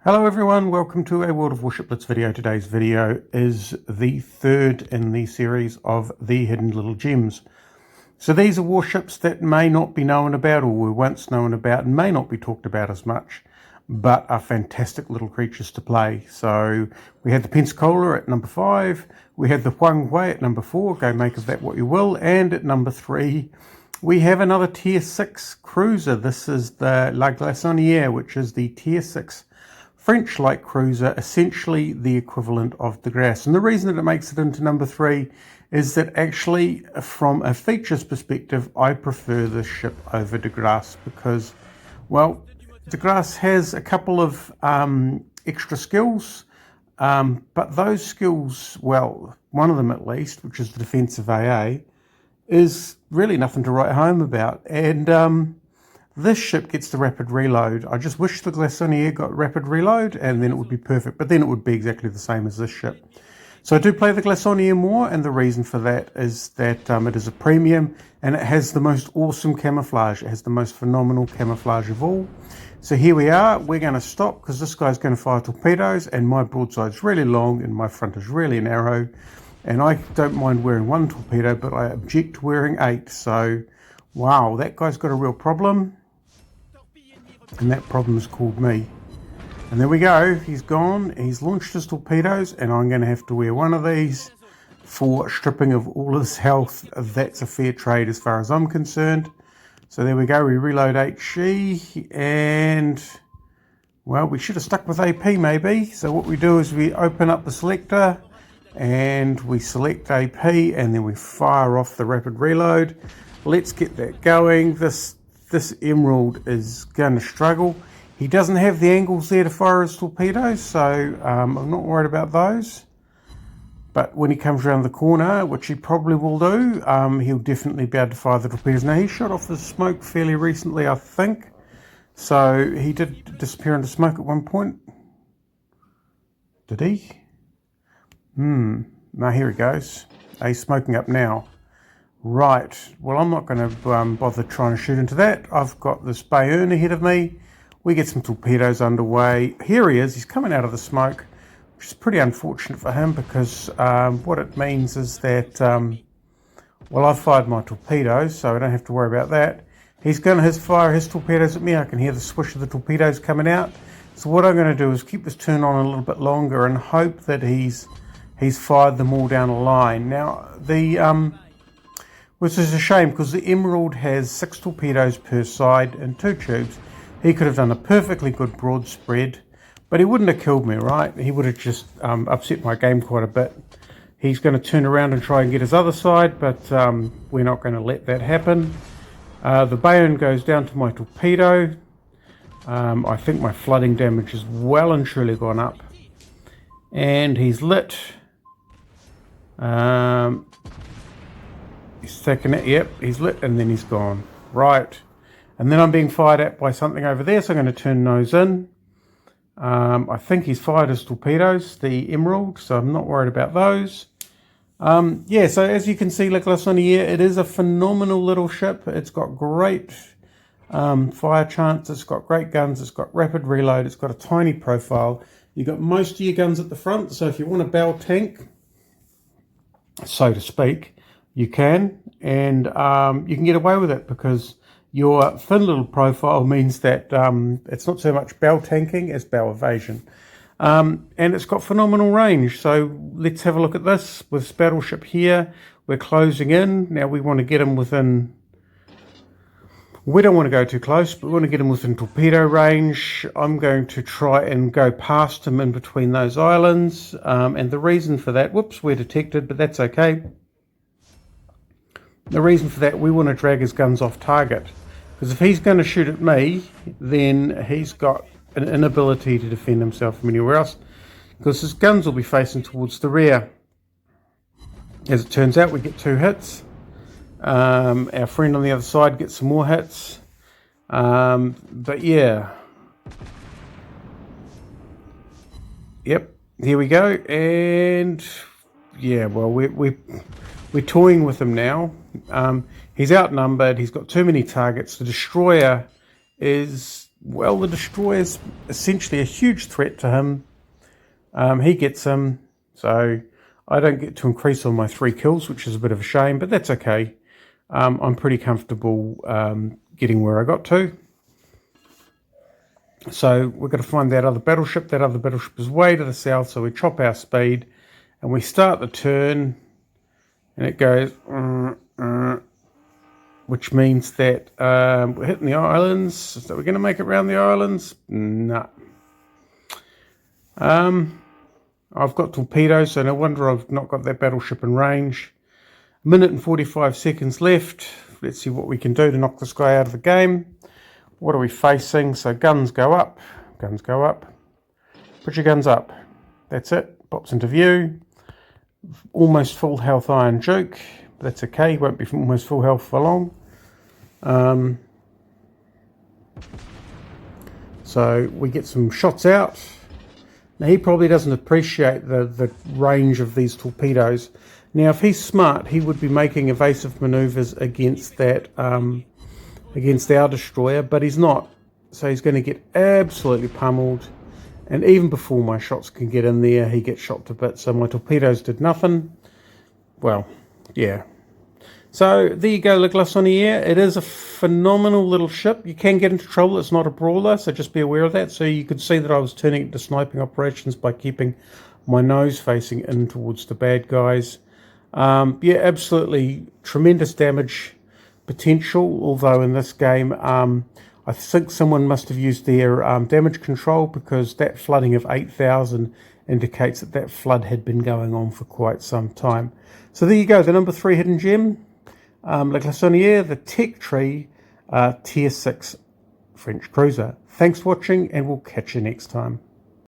Hello everyone, welcome to a World of Warship Blitz video. Today's video is the third in the series of the Hidden Little Gems. So these are warships that may not be known about or were once known about and may not be talked about as much, but are fantastic little creatures to play. So we had the Pensacola at number 5, we had the Huang Hui at number 4, go make of that what you will, and at number 3 we have another tier 6 cruiser. This is the La Glaçonnière, which is the tier 6 French light cruiser, essentially the equivalent of the Grasse. And the reason that it makes it into number 3 is that actually from a features perspective I prefer this ship over de Grasse because, well, de Grasse has a couple of extra skills, but those skills, well, one of them at least, which is the defensive AA, is really nothing to write home about. And this ship gets the rapid reload. I just wish the Glaçonnière got rapid reload and then it would be perfect, but then it would be exactly the same as this ship. So I do play the Glaçonnière more, and the reason for that is that it is a premium and it has the most awesome camouflage. It has the most phenomenal camouflage of all. So here we are, we're going to stop because this guy's going to fire torpedoes and my broadside's really long and my front is really narrow. And I don't mind wearing one torpedo, but I object to wearing 8. So, wow, that guy's got a real problem. And that problem is called me. And there we go, he's gone, he's launched his torpedoes, and I'm going to have to wear one of these for stripping of all his health. That's a fair trade as far as I'm concerned. So there we go, we reload HE, and, well, we should have stuck with AP maybe. So what we do is we open up the selector, and we select AP, and then we fire off the rapid reload. Let's get that going. This Emerald is going to struggle. He doesn't have the angles there to fire his torpedoes, so I'm not worried about those. But when he comes around the corner, which he probably will do, he'll definitely be able to fire the torpedoes. Now, he shot off the smoke fairly recently, I think. So he did disappear into smoke at one point. Did he? Now here he goes. He's smoking up now. Right, well, I'm not going to bother trying to shoot into that. I've got this Bayern ahead of me. We get some torpedoes underway. Here he is, he's coming out of the smoke, which is pretty unfortunate for him because what it means is that, well, I've fired my torpedoes, so I don't have to worry about that. He's going to fire his torpedoes at me. I can hear the swish of the torpedoes coming out. So what I'm going to do is keep this turn on a little bit longer and hope that he's fired them all down a line. Now, which is a shame because the Emerald has 6 torpedoes per side and 2 tubes. He could have done a perfectly good broad spread, but he wouldn't have killed me, right? He would have just upset my game quite a bit. He's going to turn around and try and get his other side, but we're not going to let that happen. The Bayern goes down to my torpedo. I think my flooding damage has well and truly gone up. And he's lit. He's taken it, yep, he's lit, and then he's gone. Right, and then I'm being fired at by something over there, so I'm going to turn nose in. I think he's fired his torpedoes, the Emerald, so I'm not worried about those. Yeah, so as you can see, La Glaçonnière, it is a phenomenal little ship. It's got great fire chance, it's got great guns, it's got rapid reload, it's got a tiny profile. You've got most of your guns at the front, so if you want a bow tank, so to speak, you can, and you can get away with it because your thin little profile means that it's not so much bow tanking as bow evasion. And it's got phenomenal range. So let's have a look at this with this battleship here. We're closing in. Now we want to get him within, we don't want to go too close, but we want to get him within torpedo range. I'm going to try and go past him in between those islands. And the reason for that, whoops, we're detected, but that's okay. The reason for that, we want to drag his guns off target. Because if he's going to shoot at me, then he's got an inability to defend himself from anywhere else. Because his guns will be facing towards the rear. As it turns out, we get 2 hits. Our friend on the other side gets some more hits. But yeah. Yep, here we go. And yeah, well, we're toying with him now. He's outnumbered. He's got too many targets. The destroyer is well, the destroyer's essentially a huge threat to him. He gets him, so I don't get to increase on my 3 kills, which is a bit of a shame, but that's okay. I'm pretty comfortable getting where I got to. So we're going to find that other battleship. That other battleship is way to the south, so we chop our speed and we start the turn, and it goes, which means that we're hitting the islands. So we're going to make it around the islands? No. I've got torpedoes, so no wonder I've not got that battleship in range. 1 minute and 45 seconds left. Let's see what we can do to knock this guy out of the game. What are we facing? So guns go up. Guns go up. Put your guns up. That's it. Pops into view. Almost full health Iron Duke. But that's okay. Won't be almost full health for long. So we get some shots out. Now he probably doesn't appreciate the range of these torpedoes. Now if he's smart, he would be making evasive maneuvers against that against our destroyer, but he's not. So he's going to get absolutely pummeled. And even before my shots can get in there, he gets shot to bits. So my torpedoes did nothing. Well, yeah. So there you go, Le Glaçonnière. It is a phenomenal little ship. You can get into trouble. It's not a brawler, so just be aware of that. So you could see that I was turning it to sniping operations by keeping my nose facing in towards the bad guys. Yeah, absolutely tremendous damage potential, although in this game I think someone must have used their damage control, because that flooding of 8,000 indicates that that flood had been going on for quite some time. So there you go, the number 3 hidden gem, Le Glaçonnière, the Tech Tree Tier 6 French cruiser. Thanks for watching, and we'll catch you next time.